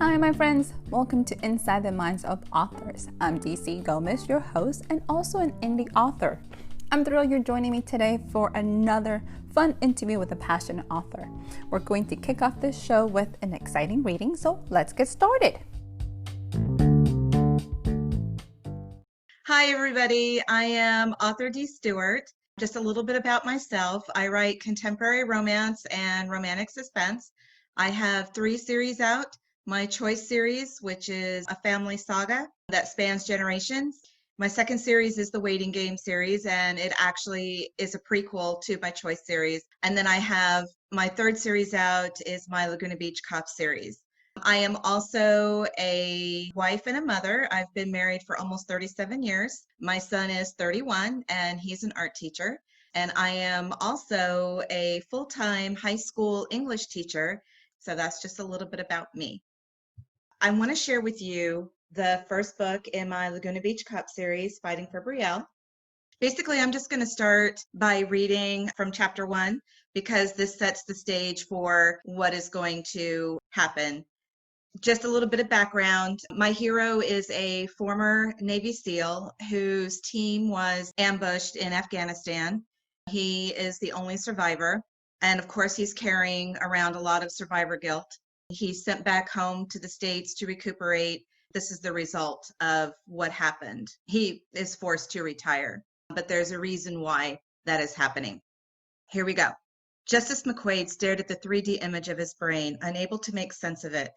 Hi, my friends. Welcome to Inside the Minds of Authors. I'm DC Gomez, your host, and also an indie author. I'm thrilled you're joining me today for another fun interview with a passionate author. We're going to kick off this show with an exciting reading, so let's get started. Hi, everybody. I am author Stewart. Just a little bit about myself. I write contemporary romance and romantic suspense. I have 3 series out. My Choice series, which is a family saga that spans generations. My second series is the Waiting Game series, and it actually is a prequel to my Choice series. And then I have my third series out is my Laguna Beach Cop series. I am also a wife and a mother. I've been married for almost 37 years. My son is 31 and he's an art teacher. And I am also a full-time high school English teacher. So that's just a little bit about me. I want to share with you the first book in my Laguna Beach Cop series, Fighting for Brielle. Basically, I'm just going to start by reading from chapter 1 because this sets the stage for what is going to happen. Just a little bit of background. My hero is a former Navy SEAL whose team was ambushed in Afghanistan. He is the only survivor. And of course, he's carrying around a lot of survivor guilt. He's sent back home to the States to recuperate. This is the result of what happened. He is forced to retire, but there's a reason why that is happening. Here we go. Justice McQuaid stared at the 3D image of his brain, unable to make sense of it.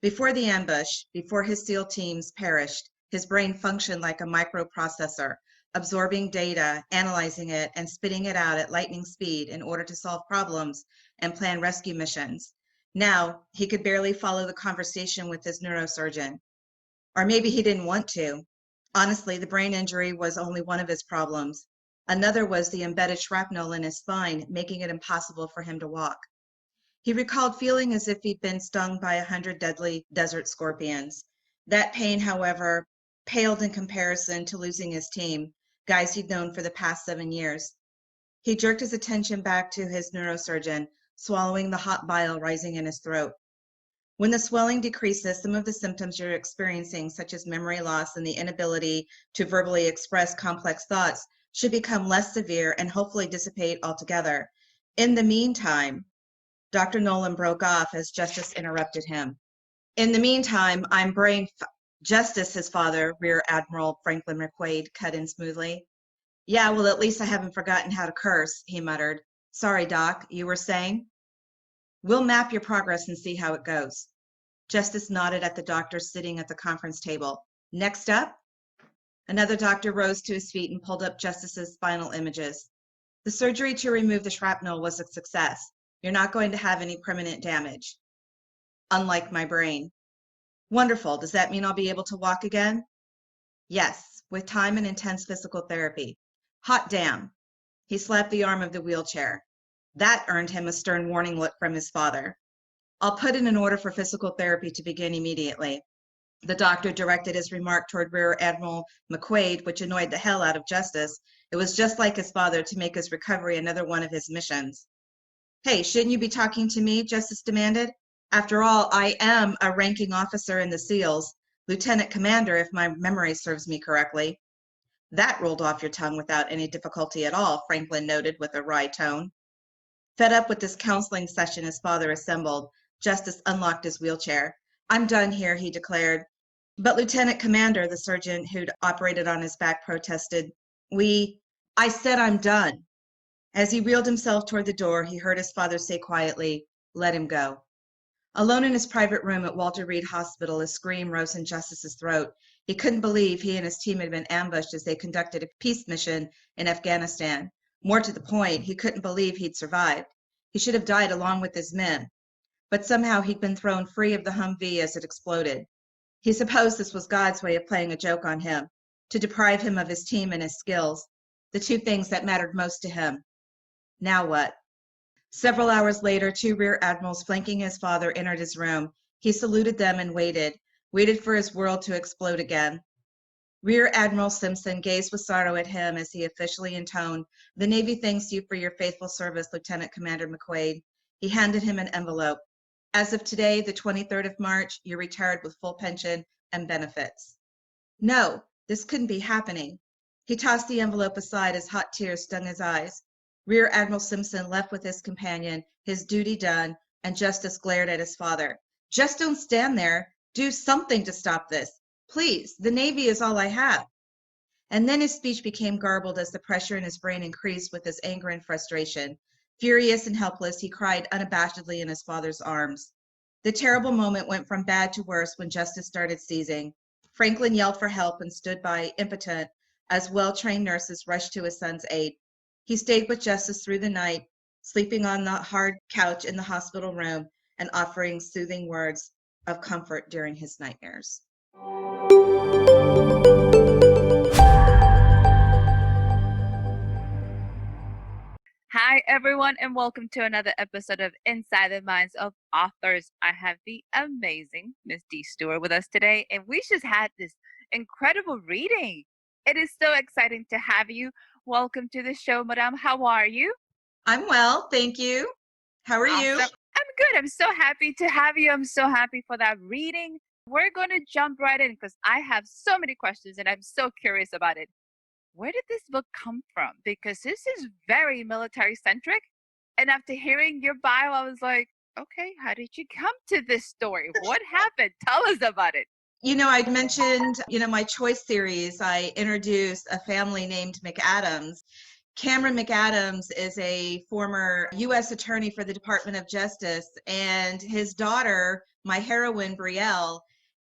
Before the ambush, before his SEAL teams perished, his brain functioned like a microprocessor, absorbing data, analyzing it, and spitting it out at lightning speed in order to solve problems and plan rescue missions. Now, he could barely follow the conversation with his neurosurgeon. Or maybe he didn't want to. Honestly, the brain injury was only one of his problems. Another was the embedded shrapnel in his spine, making it impossible for him to walk. He recalled feeling as if he'd been stung by 100 deadly desert scorpions. That pain, however, paled in comparison to losing his team, guys he'd known for the past 7 years. He jerked his attention back to his neurosurgeon, swallowing the hot bile rising in his throat. When the swelling decreases, some of the symptoms you're experiencing, such as memory loss and the inability to verbally express complex thoughts, should become less severe and hopefully dissipate altogether. In the meantime, Dr. Nolan broke off as Justice interrupted him. In the meantime, Justice, his father, Rear Admiral Franklin McQuaid, cut in smoothly. Yeah, well, at least I haven't forgotten how to curse, he muttered. Sorry, Doc, you were saying? We'll map your progress and see how it goes. Justice nodded at the doctor sitting at the conference table. Next up? Another doctor rose to his feet and pulled up Justice's spinal images. The surgery to remove the shrapnel was a success. You're not going to have any permanent damage. Unlike my brain. Wonderful. Does that mean I'll be able to walk again? Yes, with time and intense physical therapy. Hot damn. He slapped the arm of the wheelchair. That earned him a stern warning look from his father. I'll put in an order for physical therapy to begin immediately. The doctor directed his remark toward Rear Admiral McQuaid, which annoyed the hell out of Justice. It was just like his father to make his recovery another one of his missions. Hey, shouldn't you be talking to me? Justice demanded. After all, I am a ranking officer in the SEALs, lieutenant commander if my memory serves me correctly. That rolled off your tongue without any difficulty at all, Franklin noted with a wry tone. Fed up with this counseling session his father assembled, Justice unlocked his wheelchair. I'm done here, he declared. But Lieutenant Commander, the surgeon who'd operated on his back, protested. I said I'm done. As he wheeled himself toward the door, he heard his father say quietly, let him go. Alone in his private room at Walter Reed Hospital, a scream rose in Justice's throat. He couldn't believe he and his team had been ambushed as they conducted a peace mission in Afghanistan. More to the point, he couldn't believe he'd survived. He should have died along with his men. But somehow he'd been thrown free of the Humvee as it exploded. He supposed this was God's way of playing a joke on him, to deprive him of his team and his skills, the two things that mattered most to him. Now what? Several hours later, 2 rear admirals flanking his father entered his room. He saluted them and waited for his world to explode again. Rear Admiral Simpson gazed with sorrow at him as he officially intoned, "The Navy thanks you for your faithful service, Lieutenant Commander McQuaid." He handed him an envelope. As of today, the 23rd of March, you're retired with full pension and benefits. No, this couldn't be happening. He tossed the envelope aside as hot tears stung his eyes. Rear Admiral Simpson left with his companion, his duty done, and Justice glared at his father. Just don't stand there. Do something to stop this. Please, the Navy is all I have. And then his speech became garbled as the pressure in his brain increased with his anger and frustration. Furious and helpless, he cried unabashedly in his father's arms. The terrible moment went from bad to worse when Justice started seizing. Franklin yelled for help and stood by impotent as well-trained nurses rushed to his son's aid. He stayed with Justice through the night, sleeping on the hard couch in the hospital room and offering soothing words of comfort during his nightmares. Hi, everyone, and welcome to another episode of Inside the Minds of Authors. I have the amazing Miss D. Stewart with us today, and we just had this incredible reading. It is so exciting to have you. Welcome to the show, Madame. How are you? I'm well, thank you. How are you? Awesome. I'm good. I'm so happy to have you. I'm so happy for that reading. We're going to jump right in because I have so many questions and I'm so curious about it. Where did this book come from? Because this is very military centric. And after hearing your bio, I was like, okay, how did you come to this story? What happened? Tell us about it. I mentioned, my choice series. I introduced a family named McAdams. Cameron McAdams is a former U.S. attorney for the Department of Justice, and his daughter, my heroine, Brielle,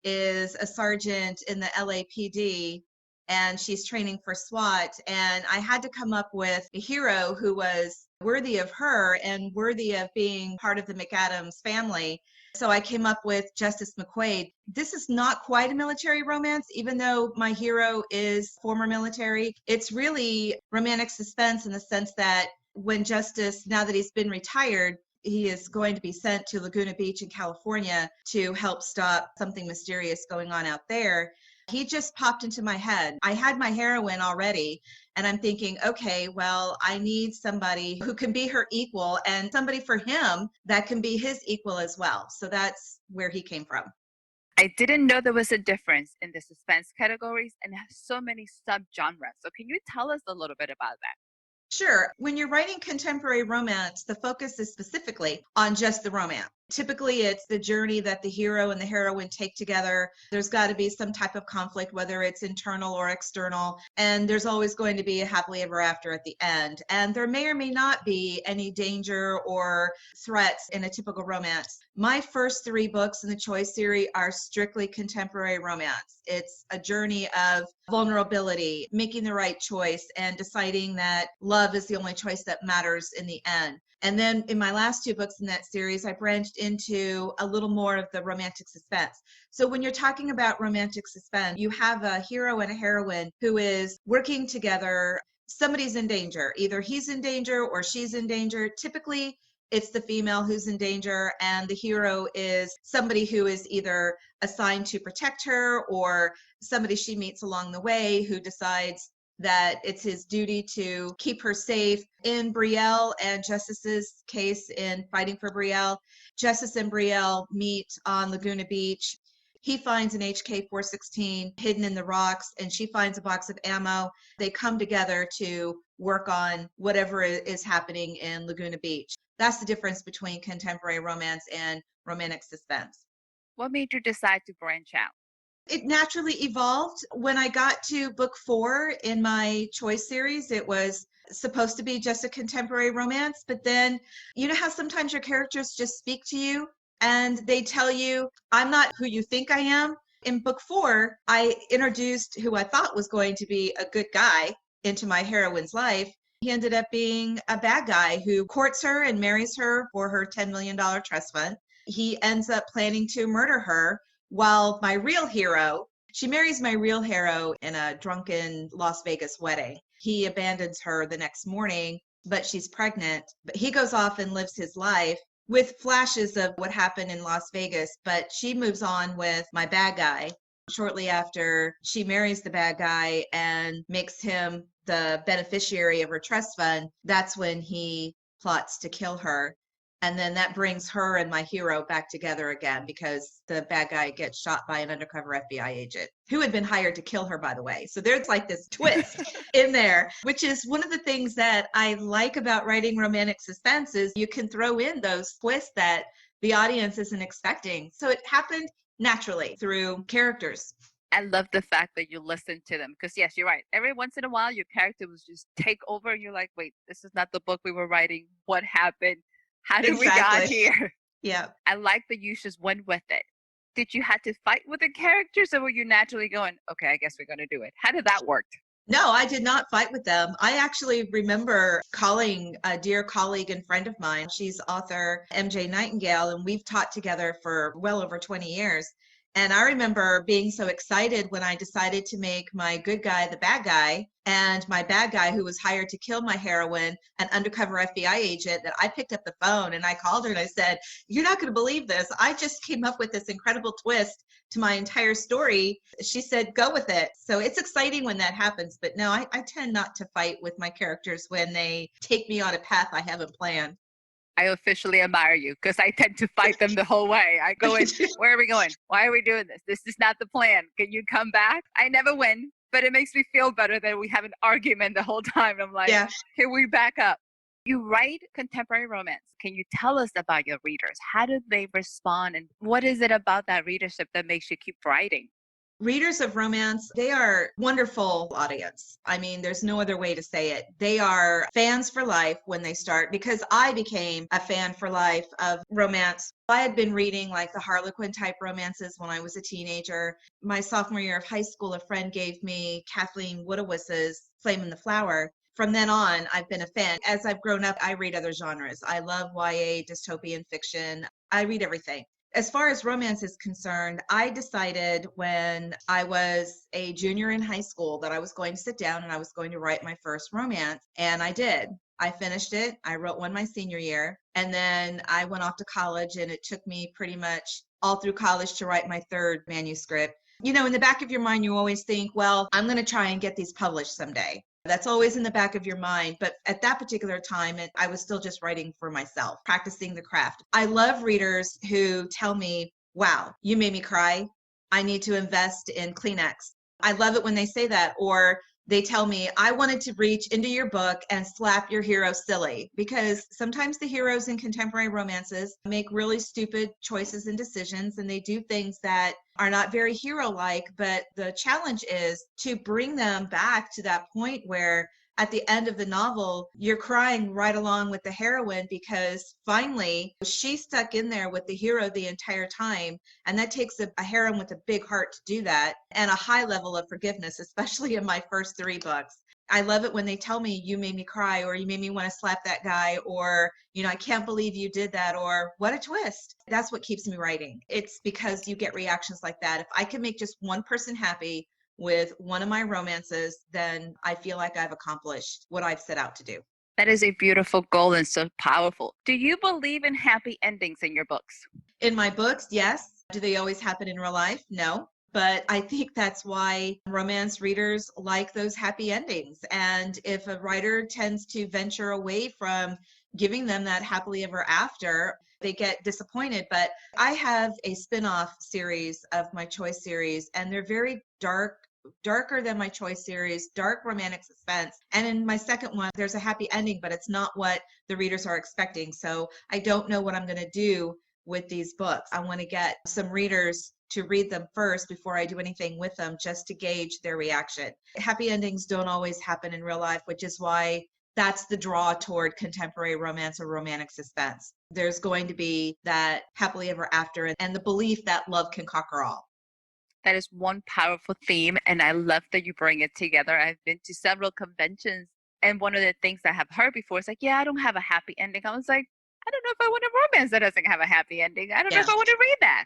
is a sergeant in the LAPD, and she's training for SWAT. And I had to come up with a hero who was worthy of her and worthy of being part of the McAdams family. So I came up with Justice McQuaid. This is not quite a military romance, even though my hero is former military. It's really romantic suspense in the sense that when Justice, now that he's been retired, he is going to be sent to Laguna Beach in California to help stop something mysterious going on out there. He just popped into my head. I had my heroine already, and I'm thinking, okay, well, I need somebody who can be her equal and somebody for him that can be his equal as well. So that's where he came from. I didn't know there was a difference in the suspense categories and so many subgenres. So can you tell us a little bit about that? Sure. When you're writing contemporary romance, the focus is specifically on just the romance. Typically, it's the journey that the hero and the heroine take together. There's got to be some type of conflict, whether it's internal or external, and there's always going to be a happily ever after at the end. And there may or may not be any danger or threats in a typical romance. My first 3 books in the Choice series are strictly contemporary romance. It's a journey of vulnerability, making the right choice, and deciding that love is the only choice that matters in the end. And then in my last 2 books in that series, I branched into a little more of the romantic suspense. So when you're talking about romantic suspense, you have a hero and a heroine who is working together. Somebody's in danger. Either he's in danger or she's in danger. Typically, it's the female who's in danger, and the hero is somebody who is either assigned to protect her or somebody she meets along the way who decides that it's his duty to keep her safe. In Brielle and Justice's case, in fighting for Brielle, Justice and Brielle meet on Laguna Beach. He finds an HK-416 hidden in the rocks, and she finds a box of ammo. They come together to work on whatever is happening in Laguna Beach. That's the difference between contemporary romance and romantic suspense. What made you decide to branch out? It naturally evolved. When I got to book 4 in my Choice series, it was supposed to be just a contemporary romance. But then, you know how sometimes your characters just speak to you and they tell you, I'm not who you think I am? In book 4, I introduced who I thought was going to be a good guy into my heroine's life. He ended up being a bad guy who courts her and marries her for her $10 million trust fund. He ends up planning to murder her, while my real hero, she marries my real hero in a drunken Las Vegas wedding. He abandons her the next morning, but she's pregnant. But he goes off and lives his life with flashes of what happened in Las Vegas, but she moves on with my bad guy. Shortly after, she marries the bad guy and makes him the beneficiary of her trust fund. That's when he plots to kill her. And then that brings her and my hero back together again because the bad guy gets shot by an undercover FBI agent who had been hired to kill her, by the way. So there's like this twist in there, which is one of the things that I like about writing romantic suspense is you can throw in those twists that the audience isn't expecting. So it happened naturally through characters. I love the fact that you listen to them because, yes, you're right. Every once in a while, your character was just take over, and you're like, wait, this is not the book we were writing. What happened? How did we got here? Yeah. I like that you just went with it. Did you have to fight with the characters, or were you naturally going, okay, I guess we're going to do it? How did that work? No, I did not fight with them. I actually remember calling a dear colleague and friend of mine. She's author MJ Nightingale, and we've taught together for well over 20 years. And I remember being so excited when I decided to make my good guy the bad guy, and my bad guy, who was hired to kill my heroine, an undercover FBI agent, that I picked up the phone and I called her and I said, "You're not going to believe this. I just came up with this incredible twist to my entire story." She said, "Go with it." So it's exciting when that happens. But no, I tend not to fight with my characters when they take me on a path I haven't planned. I officially admire you because I tend to fight them the whole way. I go in, where are we going? Why are we doing this? This is not the plan. Can you come back? I never win, but it makes me feel better that we have an argument the whole time. I'm like, Yeah. can we back up? You write contemporary romance. Can you tell us about your readers? How do they respond? And what is it about that readership that makes you keep writing? Readers of romance, they are wonderful audience. I mean, there's no other way to say it. They are fans for life when they start, because I became a fan for life of romance. I had been reading like the Harlequin type romances when I was a teenager. My sophomore year of high school, a friend gave me Kathleen Woodowiss's Flame in the Flower. From then on, I've been a fan. As I've grown up, I read other genres. I love YA, dystopian fiction. I read everything. As far as romance is concerned, I decided when I was a junior in high school that I was going to sit down and I was going to write my first romance. And I did. I finished it. I wrote one my senior year. And then I went off to college, and it took me pretty much all through college to write my third manuscript. You know, in the back of your mind, you always think, well, I'm going to try and get these published someday. That's always in the back of your mind. But at that particular time, I was still just writing for myself, practicing the craft. I love readers who tell me, wow, you made me cry. I need to invest in Kleenex. I love it when they say that. Or they tell me, I wanted to reach into your book and slap your hero silly, because sometimes the heroes in contemporary romances make really stupid choices and decisions, and they do things that are not very hero-like. But the challenge is to bring them back to that point where at the end of the novel, you're crying right along with the heroine, because finally she stuck in there with the hero the entire time. And that takes a heroine with a big heart to do that, and a high level of forgiveness, especially in my first 3 books. I love it when they tell me, you made me cry, or you made me want to slap that guy, or, you know, I can't believe you did that, or what a twist. That's what keeps me writing. It's because you get reactions like that. If I can make just one person happy with one of my romances, then I feel like I've accomplished what I've set out to do. That is a beautiful goal and so powerful. Do you believe in happy endings in your books? In my books, yes. Do they always happen in real life? No. But I think that's why romance readers like those happy endings. And if a writer tends to venture away from giving them that happily ever after, they get disappointed. But I have a spin-off series of my choice series, and they're very darker than my choice series, dark romantic suspense. And in my second one, there's a happy ending, but it's not what the readers are expecting. So I don't know what I'm going to do with these books. I want to get some readers to read them first before I do anything with them, just to gauge their reaction. Happy endings don't always happen in real life, which is why that's the draw toward contemporary romance or romantic suspense. There's going to be that happily ever after, and the belief that love can conquer all. That is one powerful theme, and I love that you bring it together. I've been to several conventions, and one of the things I have heard before is like, yeah, I don't have a happy ending. I was like, I don't know if I want a romance that doesn't have a happy ending. I don't know if I want to read that.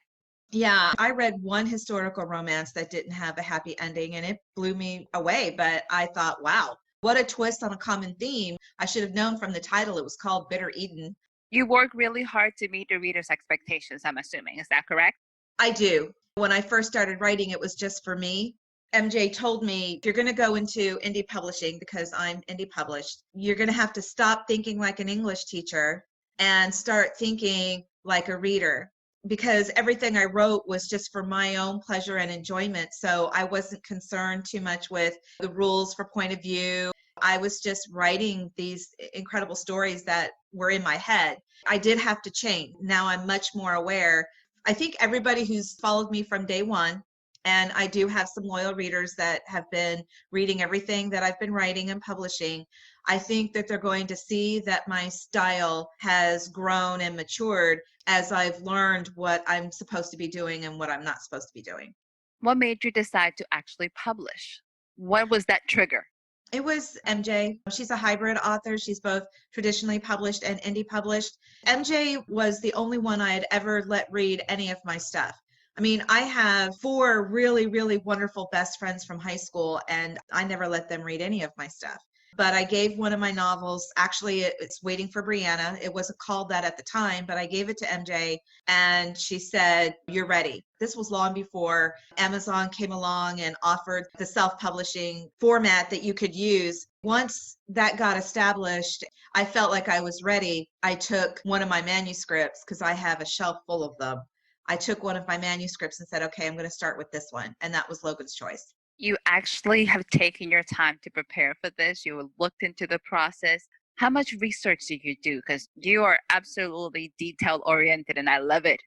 Yeah, I read one historical romance that didn't have a happy ending, and it blew me away. But I thought, wow, what a twist on a common theme. I should have known from the title. It was called Bitter Eden. You work really hard to meet the reader's expectations, I'm assuming. Is that correct? I do. When I first started writing, it was just for me. MJ told me, if you're going to go into indie publishing, because I'm indie published, you're going to have to stop thinking like an English teacher and start thinking like a reader, because everything I wrote was just for my own pleasure and enjoyment. So I wasn't concerned too much with the rules for point of view. I was just writing these incredible stories that were in my head. I did have to change. Now I'm much more aware. I think everybody who's followed me from day one, and I do have some loyal readers that have been reading everything that I've been writing and publishing. I think that they're going to see that my style has grown and matured as I've learned what I'm supposed to be doing and what I'm not supposed to be doing. What made you decide to actually publish? What was that trigger? It was MJ. She's a hybrid author. She's both traditionally published and indie published. MJ was the only one I had ever let read any of my stuff. I mean, I have four really, really wonderful best friends from high school, and I never let them read any of my stuff. But I gave one of my novels, actually, it's Waiting for Brianna. It wasn't called that at the time, but I gave it to MJ, and she said, "You're ready." This was long before Amazon came along and offered the self-publishing format that you could use. Once that got established, I felt like I was ready. I took one of my manuscripts, because I have a shelf full of them. I took one of my manuscripts and said, okay, I'm going to start with this one. And that was Logan's Choice. You actually have taken your time to prepare for this. You looked into the process. How much research did you do? Because you are absolutely detail oriented and I love it.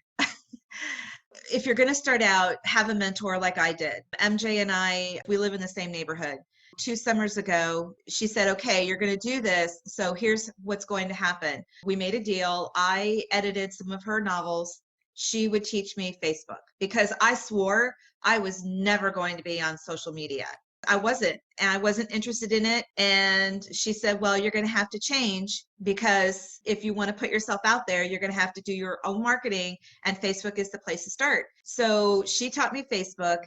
If you're going to start out, have a mentor like I did. MJ and I, we live in the same neighborhood. 2 summers ago, she said, okay, you're going to do this. So here's what's going to happen. We made a deal. I edited some of her novels. She would teach me Facebook, because I swore I was never going to be on social media. I wasn't, and I wasn't interested in it. And she said, well, you're going to have to change, because if you want to put yourself out there, you're going to have to do your own marketing, and Facebook is the place to start. So she taught me Facebook,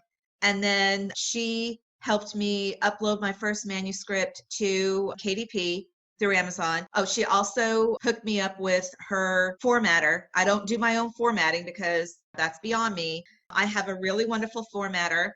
and then she helped me upload my first manuscript to KDP through Amazon. Oh, she also hooked me up with her formatter. I don't do my own formatting because that's beyond me. I have a really wonderful formatter.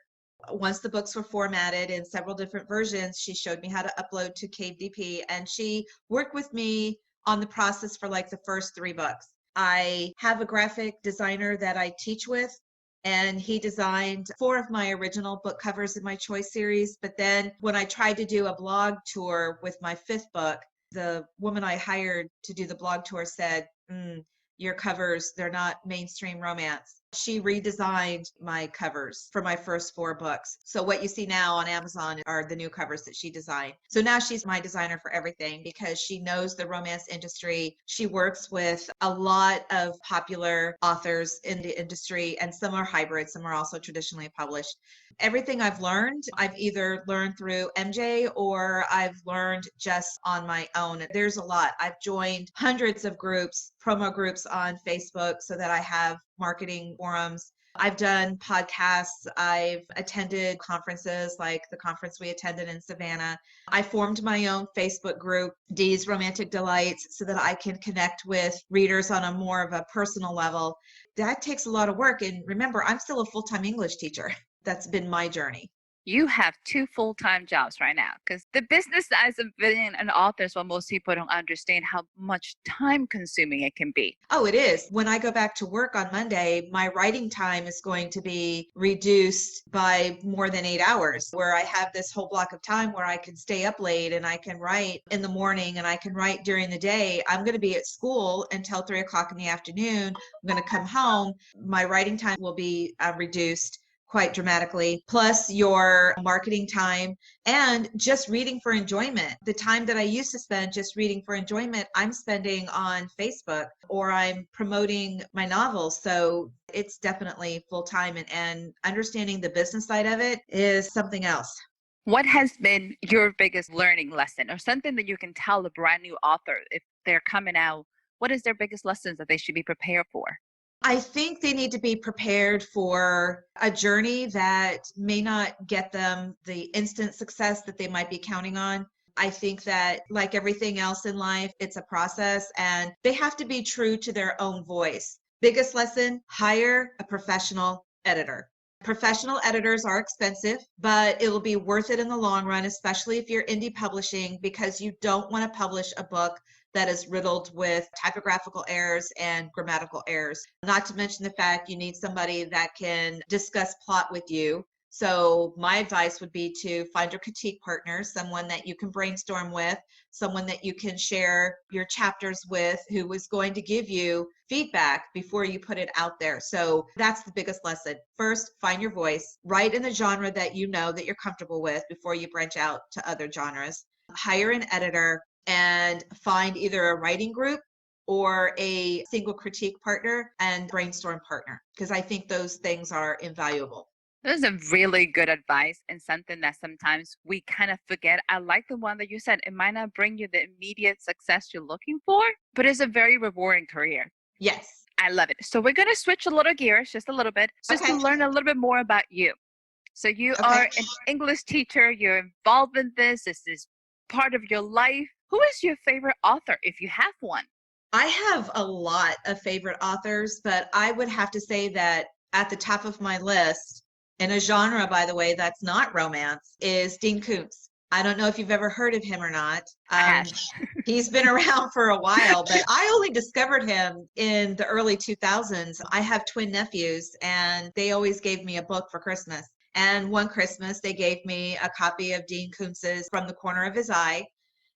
Once the books were formatted in several different versions, she showed me how to upload to KDP, and she worked with me on the process for like the first 3 books. I have a graphic designer that I teach with, and he designed 4 of my original book covers in my Choice series. But then when I tried to do a blog tour with my 5th book, the woman I hired to do the blog tour said, your covers, they're not mainstream romance. She redesigned my covers for my first 4 books. So what you see now on Amazon are the new covers that she designed. So now she's my designer for everything, because she knows the romance industry. She works with a lot of popular authors in the industry, and some are hybrid, some are also traditionally published. Everything I've learned, I've either learned through MJ or I've learned just on my own. There's a lot. I've joined hundreds of groups, promo groups on Facebook, so that I have marketing forums. I've done podcasts. I've attended conferences like the conference we attended in Savannah. I formed my own Facebook group, Dee's Romantic Delights, so that I can connect with readers on a more of a personal level. That takes a lot of work. And remember, I'm still a full-time English teacher. That's been my journey. You have 2 full-time jobs right now, because the business as of being an author is what most people don't understand how much time consuming it can be. Oh, it is. When I go back to work on Monday, my writing time is going to be reduced by more than 8 hours, where I have this whole block of time where I can stay up late and I can write in the morning and I can write during the day. I'm going to be at school until 3 o'clock in the afternoon. I'm going to come home. My writing time will be reduced quite dramatically, plus your marketing time and just reading for enjoyment. The time that I used to spend just reading for enjoyment, I'm spending on Facebook, or I'm promoting my novels. So it's definitely full time, and understanding the business side of it is something else. What has been your biggest learning lesson, or something that you can tell a brand new author if they're coming out? What is their biggest lessons that they should be prepared for? I think they need to be prepared for a journey that may not get them the instant success that they might be counting on. I think that, like everything else in life, it's a process, and they have to be true to their own voice. Biggest lesson: hire a professional editor. Professional editors are expensive, but it will be worth it in the long run, especially if you're indie publishing, because you don't want to publish a book that is riddled with typographical errors and grammatical errors. Not to mention the fact you need somebody that can discuss plot with you. So my advice would be to find your critique partner, someone that you can brainstorm with, someone that you can share your chapters with, who is going to give you feedback before you put it out there. So that's the biggest lesson. First, find your voice, write in the genre that you know that you're comfortable with before you branch out to other genres. Hire an editor and find either a writing group or a single critique partner and brainstorm partner, because I think those things are invaluable. This is a really good advice and something that sometimes we kind of forget. I like the one that you said. It might not bring you the immediate success you're looking for, but it's a very rewarding career. Yes. I love it. So we're going to switch a little gears, just a little bit, just to Okay. learn a little bit more about you. So you Okay. are an English teacher. You're involved in this. This is part of your life. Who is your favorite author, if you have one? I have a lot of favorite authors, but I would have to say that at the top of my list, in a genre, by the way, that's not romance, is Dean Koontz. I don't know if you've ever heard of him or not. I have. He's been around for a while, but I only discovered him in the early 2000s. I have twin nephews, and they always gave me a book for Christmas. And one Christmas, they gave me a copy of Dean Koontz's From the Corner of His Eye.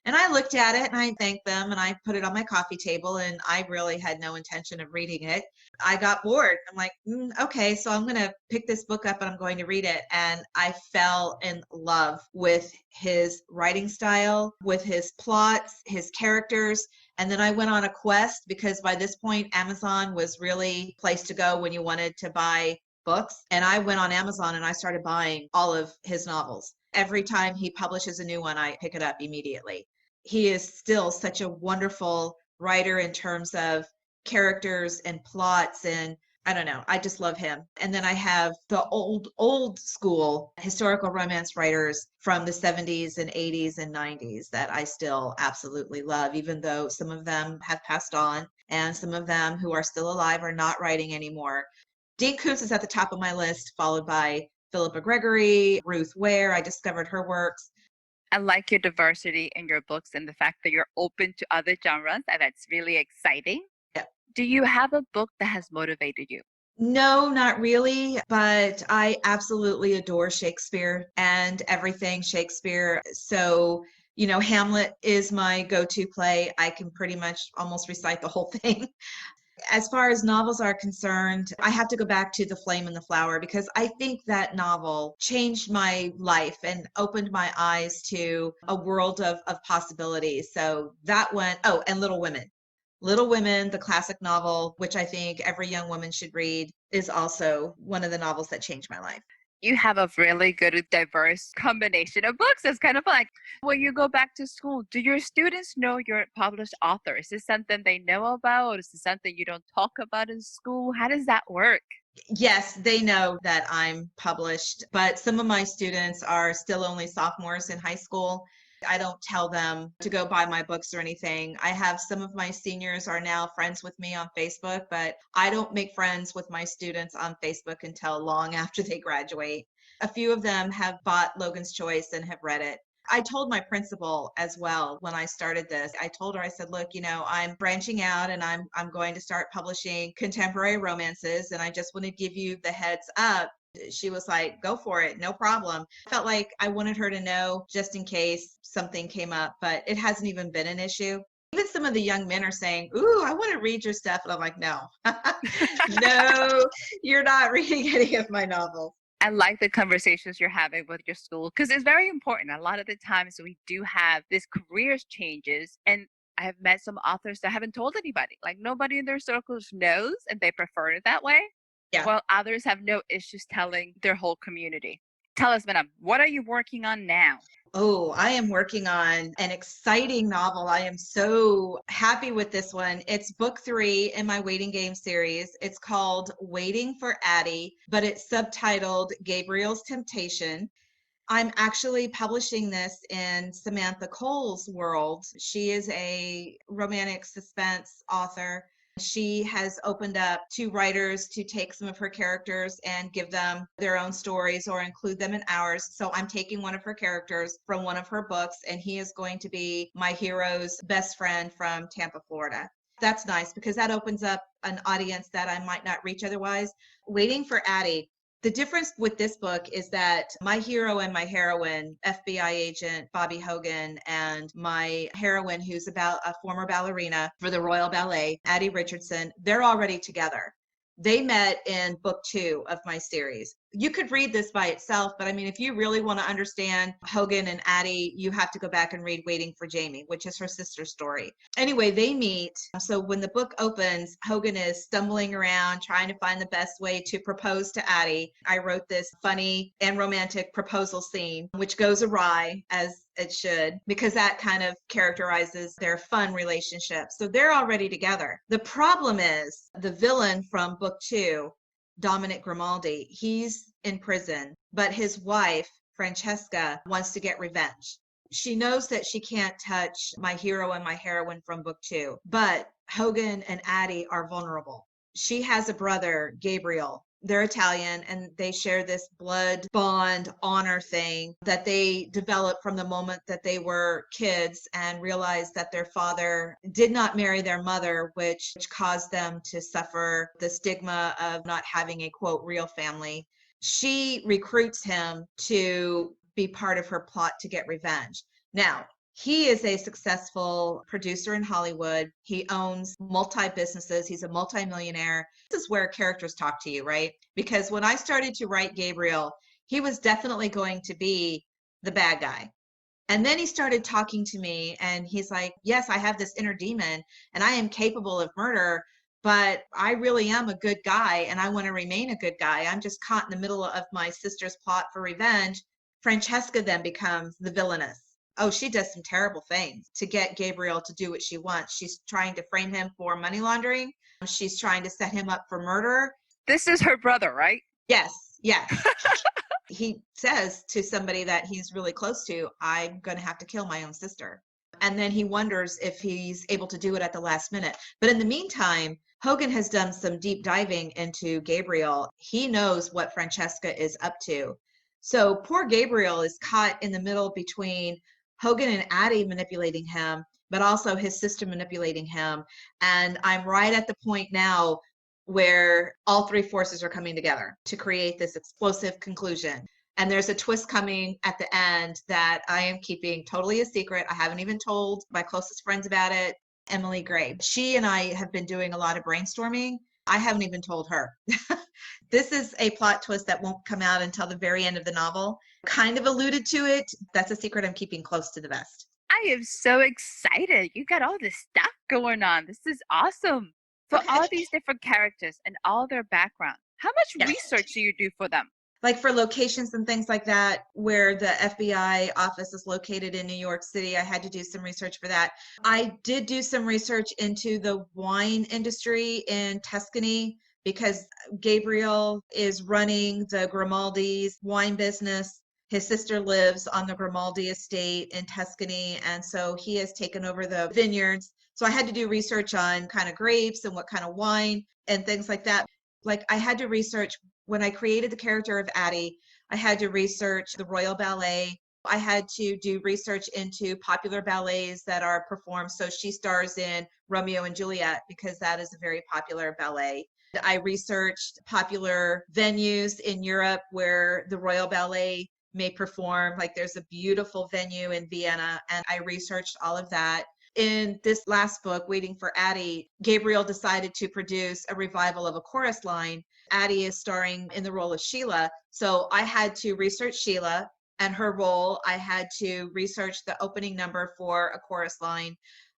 And I looked at it and I thanked them and I put it on my coffee table, and I really had no intention of reading it. I got bored. I'm like, okay, so I'm going to pick this book up and I'm going to read it. And I fell in love with his writing style, with his plots, his characters. And then I went on a quest, because by this point, Amazon was really a place to go when you wanted to buy books. And I went on Amazon and I started buying all of his novels. Every time he publishes a new one, I pick it up immediately. He is still such a wonderful writer in terms of characters and plots, and I don't know, I just love him. And then I have the old school historical romance writers from the 70s and 80s and 90s that I still absolutely love, even though some of them have passed on and some of them who are still alive are not writing anymore. Dean Koontz is at the top of my list, followed by Philippa Gregory, Ruth Ware. I discovered her works. I like your diversity in your books and the fact that you're open to other genres, and that's really exciting. Yeah. Do you have a book that has motivated you? No, not really, but I absolutely adore Shakespeare and everything Shakespeare. So, Hamlet is my go-to play. I can pretty much almost recite the whole thing. As far as novels are concerned, I have to go back to The Flame and the Flower, because I think that novel changed my life and opened my eyes to a world of possibilities. So that one, oh, and Little Women. Little Women, the classic novel, which I think every young woman should read, is also one of the novels that changed my life. You have a really good, diverse combination of books. It's kind of like when you go back to school, do your students know you're a published author? Is this something they know about? Or is this something you don't talk about in school? How does that work? Yes, they know that I'm published, but some of my students are still only sophomores in high school. I don't tell them to go buy my books or anything. I have some of my seniors are now friends with me on Facebook, but I don't make friends with my students on Facebook until long after they graduate. A few of them have bought Logan's Choice and have read it. I told my principal as well when I started this. I told her, I said, look, I'm branching out and I'm going to start publishing contemporary romances, and I just want to give you the heads up. She was like, go for it, no problem. I felt like I wanted her to know just in case something came up, but it hasn't even been an issue. Even some of the young men are saying, ooh, I want to read your stuff. And I'm like, no, no, you're not reading any of my novels. I like the conversations you're having with your school because it's very important. A lot of the times we do have these careers changes, and I have met some authors that haven't told anybody. Like nobody in their circles knows and they prefer it that way. Yeah. While others have no issues telling their whole community. Tell us, madam, what are you working on now? Oh, I am working on an exciting novel. I am so happy with this one. It's book 3 in my Waiting Game series. It's called Waiting for Addie, but it's subtitled Gabriel's Temptation. I'm actually publishing this in Samantha Cole's world. She is a romantic suspense author. She has opened up to writers to take some of her characters and give them their own stories or include them in ours. So I'm taking one of her characters from one of her books, and he is going to be my hero's best friend from Tampa, Florida. That's nice because that opens up an audience that I might not reach otherwise. Waiting for Addie. The difference with this book is that my hero and my heroine, FBI agent Bobby Hogan, and my heroine, who's about a former ballerina for the Royal Ballet, Addie Richardson, they're already together. They met in book 2 of my series. You could read this by itself, but I mean, if you really want to understand Hogan and Addie, you have to go back and read Waiting for Jamie, which is her sister's story. Anyway, they meet. So when the book opens, Hogan is stumbling around trying to find the best way to propose to Addie. I wrote this funny and romantic proposal scene, which goes awry, as it should, because that kind of characterizes their fun relationship. So they're already together. The problem is the villain from book 2, Dominic Grimaldi, he's in prison, but his wife, Francesca, wants to get revenge. She knows that she can't touch my hero and my heroine from book 2, but Hogan and Addie are vulnerable. She has a brother, Gabriel. They're Italian, and they share this blood bond honor thing that they developed from the moment that they were kids and realized that their father did not marry their mother, which caused them to suffer the stigma of not having a quote real family. She recruits him to be part of her plot to get revenge. Now, he is a successful producer in Hollywood. He owns multi-businesses. He's a multimillionaire. This is where characters talk to you, right? Because when I started to write Gabriel, he was definitely going to be the bad guy. And then he started talking to me and he's like, yes, I have this inner demon and I am capable of murder, but I really am a good guy and I want to remain a good guy. I'm just caught in the middle of my sister's plot for revenge. Francesca then becomes the villainess. Oh, she does some terrible things to get Gabriel to do what she wants. She's trying to frame him for money laundering. She's trying to set him up for murder. This is her brother, right? Yes, yes. He says to somebody that he's really close to, I'm going to have to kill my own sister. And then he wonders if he's able to do it at the last minute. But in the meantime, Hogan has done some deep diving into Gabriel. He knows what Francesca is up to. So poor Gabriel is caught in the middle between Hogan and Addie manipulating him, but also his sister manipulating him. And I'm right at the point now where all 3 forces are coming together to create this explosive conclusion. And there's a twist coming at the end that I am keeping totally a secret. I haven't even told my closest friends about it, Emily Gray. She and I have been doing a lot of brainstorming. I haven't even told her. This is a plot twist that won't come out until the very end of the novel. Kind of alluded to it. That's a secret I'm keeping close to the vest. I am so excited. You got all this stuff going on. This is awesome. For all these different characters and all their background, how much research do you do for them? Like for locations and things like that, where the FBI office is located in New York City, I had to do some research for that. I did do some research into the wine industry in Tuscany because Gabriel is running the Grimaldi's wine business. His sister lives on the Grimaldi estate in Tuscany, and so he has taken over the vineyards. So I had to do research on kind of grapes and what kind of wine and things like that. Like I had to research when I created the character of Addie, I had to research the Royal Ballet. I had to do research into popular ballets that are performed. So she stars in Romeo and Juliet because that is a very popular ballet. I researched popular venues in Europe where the Royal Ballet may perform. Like there's a beautiful venue in Vienna, and I researched all of that. In this last book, Waiting for Addie, Gabriel decided to produce a revival of a chorus line. Addie is starring in the role of Sheila. So I had to research Sheila and her role. I had to research the opening number for a chorus line.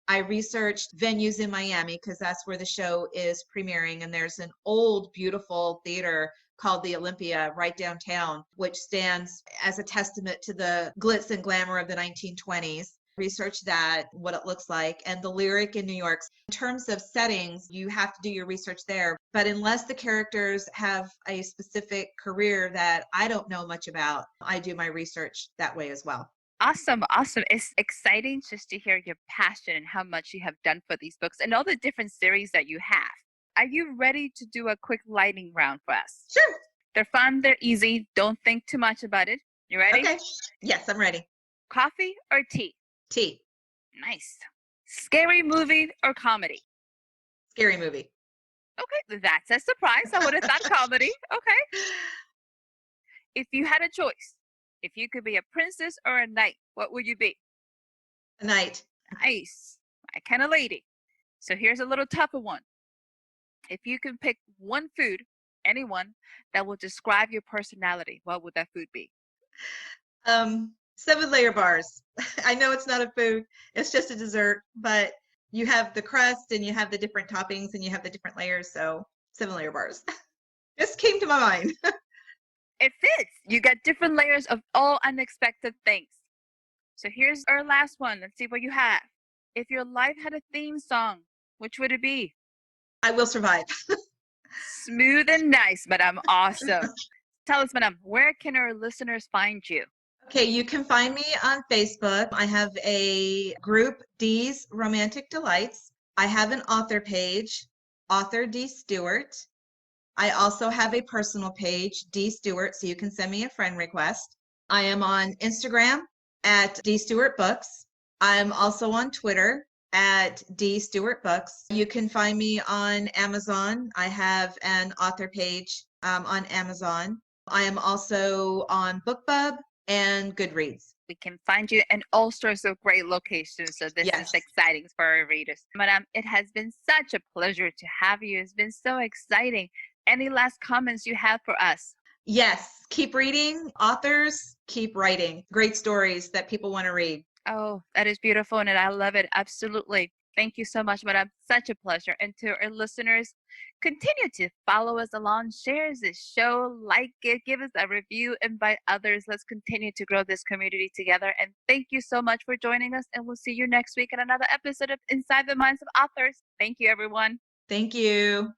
I researched venues in Miami because that's where the show is premiering. And there's an old, beautiful theater called the Olympia right downtown, which stands as a testament to the glitz and glamour of the 1920s. Research that, what it looks like, and the Lyric in New York. In terms of settings, you have to do your research there. But unless the characters have a specific career that I don't know much about, I do my research that way as well. Awesome. Awesome. It's exciting just to hear your passion and how much you have done for these books and all the different series that you have. Are you ready to do a quick lightning round for us? Sure. They're fun, they're easy. Don't think too much about it. You ready? Okay. Yes, I'm ready. Coffee or tea? Tea. Nice. Scary movie or comedy? Scary movie. Okay, that's a surprise. I would have thought comedy. Okay. If you had a choice, if you could be a princess or a knight, what would you be? A knight. Nice. My kind of lady. So here's a little tougher one. If you can pick one food, anyone, that will describe your personality, what would that food be? 7-layer bars. I know it's not a food, it's just a dessert, but you have the crust and you have the different toppings and you have the different layers, so 7-layer bars. Just came to my mind. It fits. You got different layers of all unexpected things. So here's our last one. Let's see what you have. If your life had a theme song, which would it be? I will survive. Smooth and nice, Madam. Awesome. Tell us, Madam, where can our listeners find you? Okay, you can find me on Facebook. I have a group, D's Romantic Delights. I have an author page, Author D. Stewart. I also have a personal page, D. Stewart, so you can send me a friend request. I am on Instagram at D. Stewart Books. I'm also on Twitter at D. Stewart Books. You can find me on Amazon. I have an author page on Amazon. I am also on BookBub and Goodreads. We can find you in all sorts of great locations. So this is exciting for our readers. Madam, it has been such a pleasure to have you. It's been so exciting. Any last comments you have for us? Yes, keep reading. Authors, keep writing. Great stories that people want to read. Oh, that is beautiful, and I love it. Absolutely. Thank you so much, Madam. Such a pleasure. And to our listeners, continue to follow us along, share this show, like it, give us a review, invite others. Let's continue to grow this community together. And thank you so much for joining us. And we'll see you next week in another episode of Inside the Minds of Authors. Thank you, everyone. Thank you.